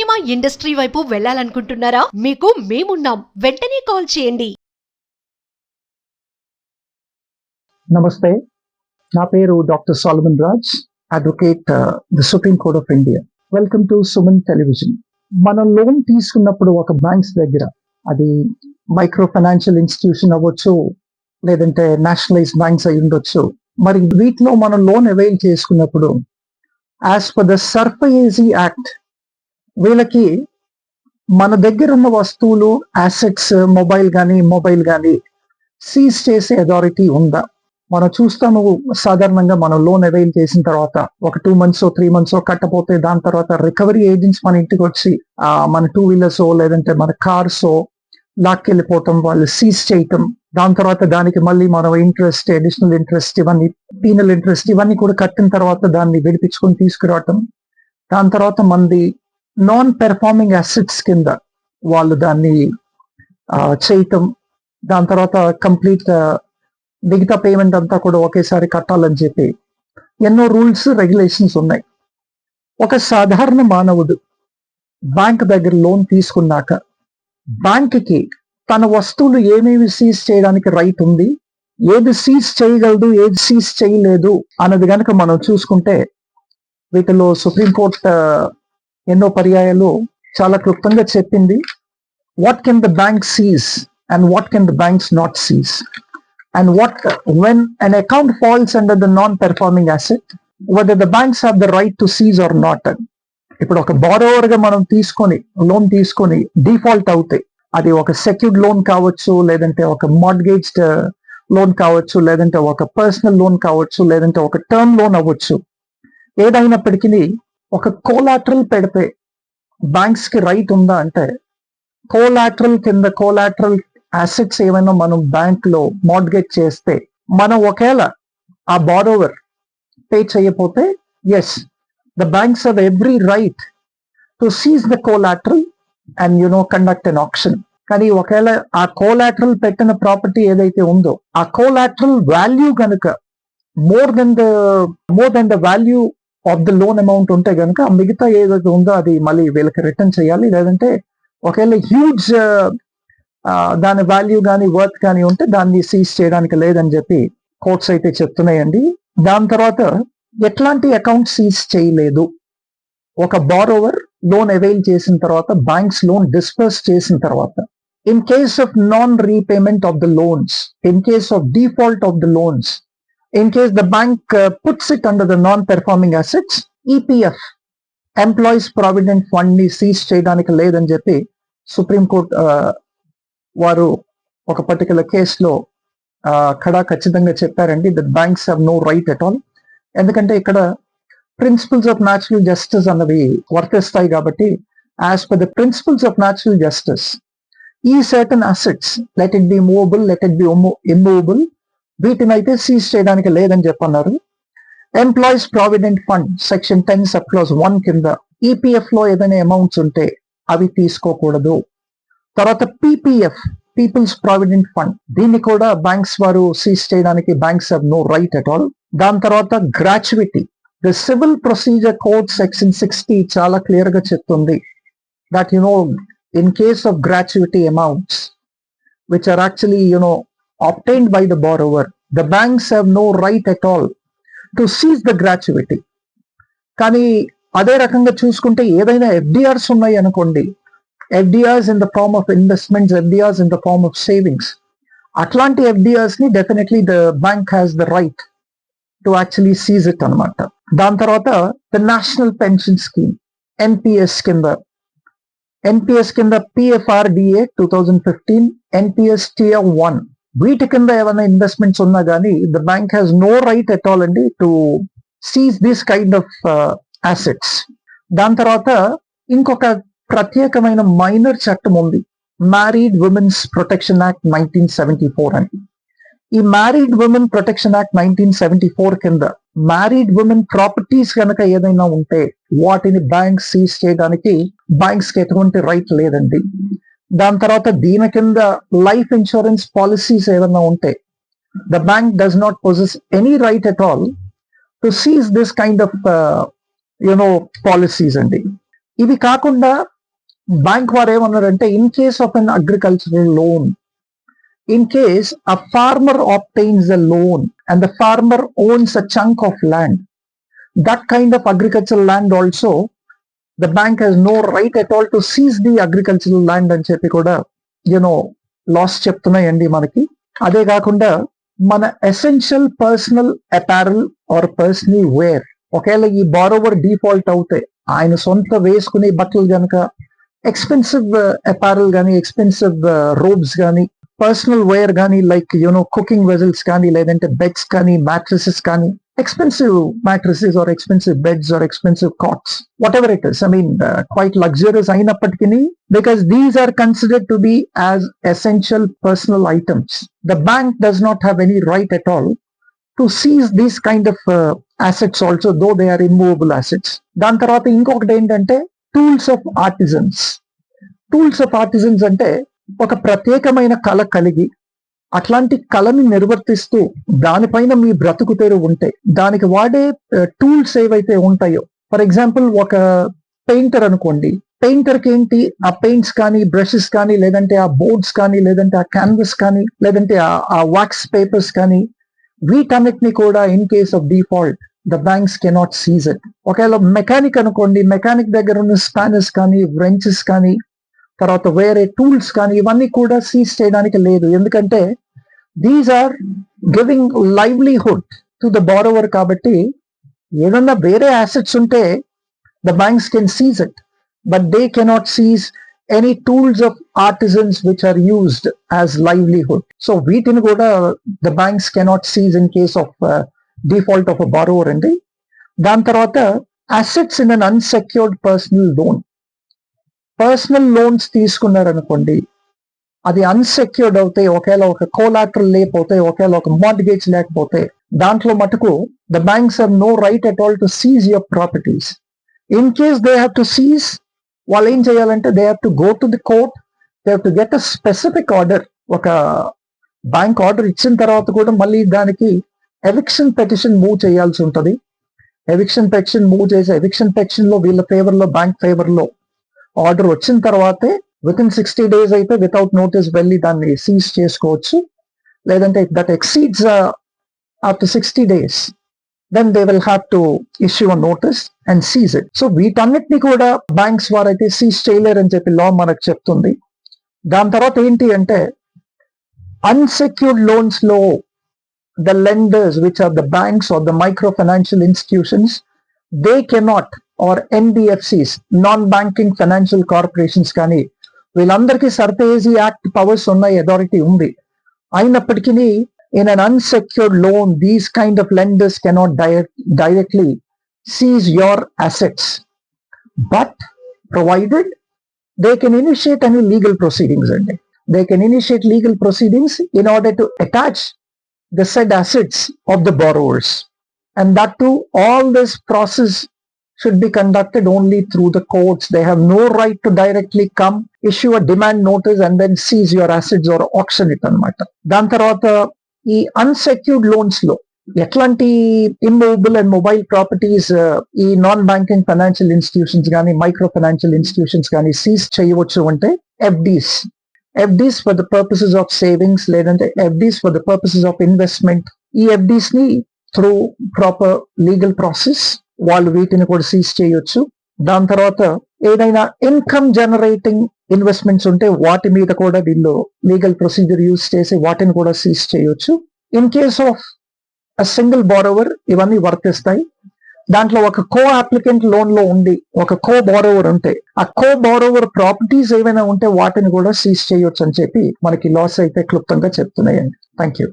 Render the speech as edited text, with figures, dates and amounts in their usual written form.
Cinema industry వైపు వెళ్ళాలనుకుంటున్నారా? మీకు మేమున్నాం. వెంటనే కాల్ చేయండి. నమస్తే, నా పేరు doctor Solomon Raj, advocate the supreme court of India. Welcome to Suman television. మనం లోన్ తీసుకున్నప్పుడు ఒక బ్యాంక్స్ దగ్గర, అది మైక్రో ఫైనాన్షియల్ ఇన్స్టిట్యూషన్ అవ్వచ్చు, లేదంటే నేషనలైజ్డ్ బ్యాంక్స్ అయి ఉండొచ్చు. మరి వీటిలో మనం లోన్ అవైల్ చేసుకున్నప్పుడు యాజ్ పర్ ద సర్ఫయేజీ యాక్ట్ వీళ్ళకి మన దగ్గర ఉన్న వస్తువులు, అసెట్స్, మొబైల్ కానీ సీజ్ చేసే అథారిటీ ఉందా? మనం చూస్తాము, సాధారణంగా మనం లోన్ అవైల్ చేసిన తర్వాత ఒక 2 months 3 months కట్టపోతే దాని తర్వాత రికవరీ ఏజెంట్స్ మన ఇంటికి వచ్చి మన 2 wheelers లేదంటే మన కార్స్ లాక్కెళ్ళిపోవటం, వాళ్ళు సీజ్ చేయటం, దాని తర్వాత దానికి మళ్ళీ మనం ఇంట్రెస్ట్, అడిషనల్ ఇంట్రెస్ట్, ఇవన్నీ పీనల్ ఇంట్రెస్ట్ ఇవన్నీ కూడా కట్టిన తర్వాత దాన్ని విడిపించుకొని తీసుకురావటం, దాని తర్వాత మనది నాన్ పెర్ఫార్మింగ్ అసెట్స్ కింద వాళ్ళు దాన్ని చేయటం, దాని తర్వాత కంప్లీట్ మిగతా పేమెంట్ అంతా కూడా ఒకేసారి కట్టాలని చెప్పి ఎన్నో రూల్స్, రెగ్యులేషన్స్ ఉన్నాయి. ఒక సాధారణ మానవుడు బ్యాంక్ దగ్గర లోన్ తీసుకున్నాక బ్యాంక్కి తన వస్తువులు ఏమేమి సీజ్ చేయడానికి రైట్ ఉంది, ఏది సీజ్ చేయగలదు, ఏది సీజ్ చేయలేదు అన్నది కనుక మనం చూసుకుంటే వీటిలో సుప్రీంకోర్టు ఎన్నో పర్యాయాలు చాలా క్లుప్తంగా చెప్పింది. What can the bank seize and what can the banks not seize, and when an account falls under the non-performing asset, whether the banks have the right to seize or not. ఇప్పుడు ఒక borrower గా మనం loan తీసుకొని default అవుతే, అది ఒక secured loan కావచ్చు, లేదంటే ఒక మార్ట్గేజ్డ్ లోన్ కావచ్చు, లేదంటే ఒక పర్సనల్ లోన్ కావచ్చు, లేదంటే ఒక టర్మ్ లోన్ అవ్వచ్చు. ఏదైనప్పటికీ ఒక కోలాటరల్ పెడితే బ్యాంక్స్ కి రైట్ ఉందా అంటే, కోలాటరల్ కింద కోలాటరల్ అసెట్స్ ఏమైనా మనం బ్యాంక్ లో మార్ట్గేజ్ చేస్తే, మనం ఒకవేళ ఆ బారోవర్ పే చేయకపోతే, yes, the banks have every right to seize the collateral and conduct an auction. కానీ ఒకవేళ ఆ కోలాటరల్ పెట్టిన ప్రాపర్టీ ఏదైతే ఉందో, ఆ కోలాటరల్ వాల్యూ కనుక more than the value of the loan amount ఉంటే కనుక, ఆ మిగతా ఏదైతే ఉందో అది మళ్ళీ వీళ్ళకి రిటర్న్ చేయాలి. లేదంటే ఒకవేళ హ్యూజ్ దాని వాల్యూ కానీ వర్త్ కానీ ఉంటే దాన్ని సీజ్ చేయడానికి లేదని చెప్పి కోర్ట్స్ అయితే చెప్తున్నాయండి. దాని తర్వాత ఎట్లాంటి అకౌంట్ సీజ్ చేయలేదు, ఒక బారోవర్ లోన్ అవైల్ చేసిన తర్వాత, బ్యాంక్స్ లోన్ డిస్పర్స్ చేసిన తర్వాత, in case of non repayment of the loans, in case of default of the loans, in case the bank puts it under the non performing assets, EPF, employees provident fund ని seize చేయడానికి లేదని చెప్పి supreme court వారు ఒక particular కేసులో ఖచ్చితంగా చెప్పారండి. The banks have no right at all. ఎందుకంటే ఇక్కడ ప్రిన్సిపల్స్ ఆఫ్ న్యాచురల్ జస్టిస్ అన్నవి వర్తిస్తాయి కాబట్టి, as per the principles of natural justice, ఈ certain assets, let it be movable, let it be immovable, వీటిని అయితే సీజ్ చేయడానికి లేదని చెప్పన్నారు. Employees provident fund section 10 sub clause 1 కింద ఈపీఎఫ్ లో ఏదైనా అమౌంట్స్ ఉంటే అవి తీసుకోకూడదు. తర్వాత పీపీఎఫ్, పీపుల్స్ ప్రావిడెంట్ ఫండ్, దీన్ని కూడా బ్యాంక్స్ వారు సీజ్ చేయడానికి banks have no right at all. దాని తర్వాత gratuity, the civil procedure code section 60 చాలా క్లియర్ గా చెప్తుంది that in case of gratuity amounts which are actually obtained by the borrower, the banks have no right at all to seize the gratuity. కానీ అదే రకంగా చూసుకుంటే ఏదైనా FDRs ఉన్నాయి అనుకోండి, FDRs in the form of investments, FDRs in the form of savings, అట్లాంటి FDRs ని definitely the bank has the right to actually seize it అనమాట. దాని తర్వాత the national pension scheme, NPS కింద పిఎఫ్ఆర్డిఏ 2015, ఎన్పిఎస్ టియర్ 1, వీటి కింద ఏమైనా investments ఉన్నా కానీ the bank has no right at all అండి to seize this kind of assets. దాని తర్వాత ఇంకొక ప్రత్యేకమైన మైనర్ చట్టం ఉంది, మ్యారీడ్ ఉమెన్స్ ప్రొటెక్షన్ యాక్ట్ 1974 అని. ఈ మ్యారీడ్ ఉమెన్ ప్రొటెక్షన్ యాక్ట్ 1974 కింద మ్యారీడ్ ఉమెన్ ప్రాపర్టీస్ కనుక ఏదైనా ఉంటే వాటిని బ్యాంక్ సీజ్ చేయడానికి బ్యాంక్స్ కి ఎటువంటి రైట్ లేదండి. దాని తర్వాత దీని కింద లైఫ్ ఇన్సూరెన్స్ పాలసీస్ ఏదైనా ఉంటే the bank does not possess any right at all to seize this kind of policies అండి. ఇవి కాకుండా బ్యాంక్ వారు ఏమన్నారంటే in case of an agricultural loan, in case a farmer obtains a loan and the farmer owns a chunk of land, that kind of agricultural land also the bank has no right at all to seize the agricultural land అని చెప్పి కూడా loss చెప్తున్నాయండి మనకి. అదే కాకుండా మన essential personal apparel or personal wear, ఒకవేళ ఈ borrower default అవుతే ఆయన సొంత వేసుకునే బట్టలు గనక, ఎక్స్పెన్సివ్ అపారల్ కానీ, ఎక్స్పెన్సివ్ రోబ్స్ కానీ, పర్సనల్ వేర్ కానీ, లైక్ కుకింగ్ వెజల్స్ కానీ, లేదంటే బెడ్స్ కానీ, మ్యాట్రసెస్ కానీ, expensive mattresses or expensive beds or expensive cots, whatever it is, I mean quite luxurious ayinappatiki, because these are considered to be as essential personal items, the bank does not have any right at all to seize these kind of assets also, though they are immovable assets. Dan tarvata inkokati entante tools of artisans. Tools of artisans ante oka pratyekamaina kala kaligi అట్లాంటి కళని నిర్వర్తిస్తూ దానిపైన మీ బ్రతుకు తెరు ఉంటే దానికి వాడే tools ఏవైతే ఉంటాయో, ఫర్ ఎగ్జాంపుల్ ఒక పెయింటర్ అనుకోండి, పెయింటర్ కి ఏంటి ఆ పెయింట్స్ కానీ, బ్రషెస్ కానీ, లేదంటే ఆ బోర్డ్స్ కానీ, లేదంటే ఆ క్యాన్వస్ కానీ, లేదంటే ఆ వాక్స్ పేపర్స్ కానీ, వీటన్నిటిని కూడా in case of default the banks cannot seize it. ఒకవేళ మెకానిక్ అనుకోండి, మెకానిక్ దగ్గర ఉన్న స్పానర్స్ కానీ, వ్రెంచెస్ కానీ, తర్వాత వేరే టూల్స్ కానీ, ఇవన్నీ కూడా సీజ్ చేయడానికి లేదు, ఎందుకంటే these are giving livelihood to the borrower. కాబట్టి ఏదన్నా వేరే అసెట్స్ ఉంటే the banks can seize it, but they cannot seize any tools of artisans which are used as livelihood. So వీటిని కూడా the banks cannot seize in case of default of a borrower అండి. దాని తర్వాత assets in an unsecured personal loan. Personal loans తీసుకున్నారనుకోండి, అది unsecured అవుతాయి, ఒకవేళ ఒక కోలాటరల్ లేకపోతే, ఒకవేళ ఒక మార్ట్గేజ్ లేకపోతే, దాంట్లో మటుకు the banks have no right at all to seize your properties. In case they have to seize, వాళ్ళు ఏం చేయాలంటే they have to go to the court, they have to get a specific order. ఒక bank order ఇచ్చిన తర్వాత కూడా మళ్ళీ దానికి eviction petition move చేయాల్సి ఉంటుంది. ఎవిక్షన్ పెటిషన్ మూవ్ చేసి ఎవిక్షన్ పెటిషన్ లో వీళ్ళ ఫేవర్ లో, బ్యాంక్ ఫేవర్ లో ఆర్డర్ వచ్చిన తర్వాతే విత్ ఇన్ 60 days అయితే వితౌట్ నోటీస్ వెళ్ళి దాన్ని సీజ్ చేసుకోవచ్చు. లేదంటే that exceeds after 60 days then they will have to issue a notice and seize it. So వీటన్నిటిని కూడా బ్యాంక్స్ వారైతే సీజ్ చేయలేరని చెప్పి లా మనకు చెప్తుంది. దాని తర్వాత ఏంటి అంటే అన్సెక్యూర్డ్ లోన్స్ లో the lenders, which are the banks or the micro financial institutions, they cannot, or NBFCs, non-banking financial corporations కానీ, వీళ్ళందరికీ సర్ఫేజీ యాక్ట్ పవర్స్ ఉన్నాయి, అథారిటీ ఉంది. అయినప్పటికీ in an unsecured loan, these kind of lenders cannot directly seize your assets, but provided they can initiate any legal proceedings, and they can initiate legal proceedings in order to attach the said assets of the borrowers, and that too all this process should be conducted only through the courts. They have no right to directly come, issue a demand notice and then seize your assets or auction it anamata. Dan tarvata ee unsecured loans lo ఎట్లాంటి immovable and mobile properties ఈ non banking financial institutions కానీ, micro financial institutions కానీ seize చేయవచ్చు అంటే FDs for the purposes of savings, లేదంటే FDs for the purposes of investment. ఈ FDs ని through proper legal process వాళ్ళు వీటిని కూడా సీజ్ చేయొచ్చు. దాని తర్వాత ఏదైనా ఇన్కమ్ జనరేటింగ్ ఇన్వెస్ట్మెంట్స్ ఉంటే వాటి మీద కూడా వీళ్ళు లీగల్ ప్రొసీజర్ యూజ్ చేసి వాటిని కూడా సీజ్ చేయొచ్చు. In case of a single borrower ఇవన్నీ వర్తిస్తాయి. దాంట్లో ఒక కో అప్లికెంట్ లోన్ లో ఉండి ఒక కో బారోవర్ ఉంటే ఆ కో బారోవర్ ప్రాపర్టీస్ ఏమైనా ఉంటే వాటిని కూడా సీజ్ చేయొచ్చు అని చెప్పి మనకి లాస్ అయితే క్లుప్తంగా చెప్తున్నాయండి. Thank you.